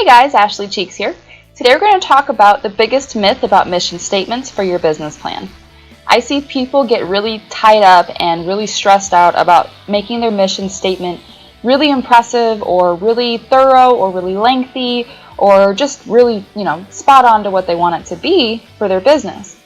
Hey guys, Ashley Cheeks here. Today we're going to talk about the biggest myth about mission statements for your business plan. I see people get really tied up and really stressed out about making their mission statement really impressive or really thorough or really lengthy or just really, spot on to what they want it to be for their business.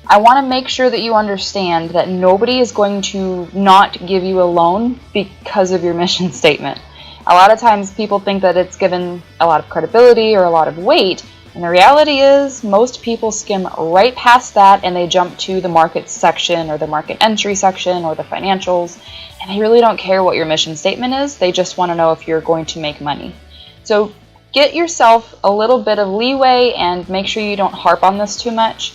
I want to make sure that you understand that nobody is going to not give you a loan because of your mission statement. A lot of times people think that it's given a lot of credibility or a lot of weight, and the reality is most people skim right past that and they jump to the market section or the market entry section or the financials, and they really don't care what your mission statement is. They just want to know if you're going to make money. So get yourself a little bit of leeway and make sure you don't harp on this too much.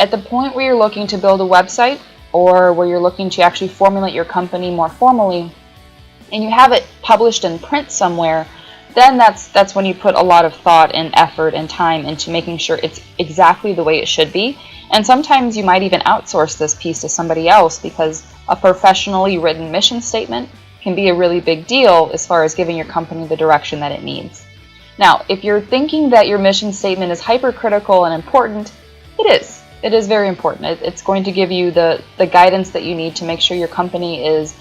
At the point where you're looking to build a website or where you're looking to actually formulate your company more formally, and you have it published in print somewhere, then that's when you put a lot of thought and effort and time into making sure it's exactly the way it should be. And sometimes you might even outsource this piece to somebody else because a professionally written mission statement can be a really big deal as far as giving your company the direction that it needs. Now, if you're thinking that your mission statement is hypercritical and important, it is. It is very important. It's going to give you the guidance that you need to make sure your company is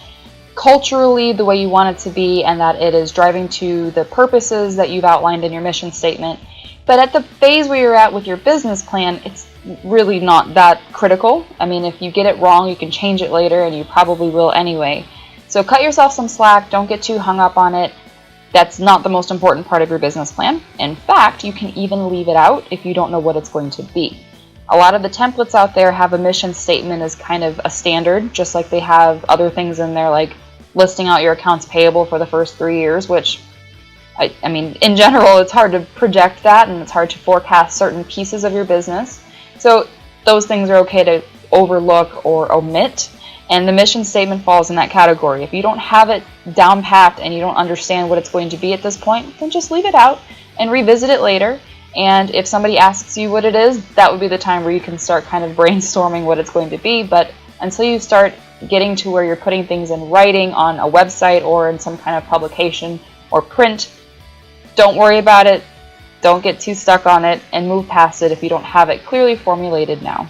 culturally the way you want it to be and that it is driving to the purposes that you've outlined in your mission statement. But at the phase where you're at with your business plan, it's really not that critical. I mean, if you get it wrong, you can change it later, and you probably will anyway. So cut yourself some slack. Don't get too hung up on it. That's not the most important part of your business plan. In fact, you can even leave it out if you don't know what it's going to be. A lot of the templates out there have a mission statement as kind of a standard, just like they have other things in there like listing out your accounts payable for the first 3 years, which, I mean, in general, it's hard to project that and it's hard to forecast certain pieces of your business. So those things are okay to overlook or omit, and the mission statement falls in that category. If you don't have it down pat and you don't understand what it's going to be at this point, then just leave it out and revisit it later. And if somebody asks you what it is, that would be the time where you can start kind of brainstorming what it's going to be. But until you start getting to where you're putting things in writing on a website or in some kind of publication or print, don't worry about it. Don't get too stuck on it and move past it if you don't have it clearly formulated now.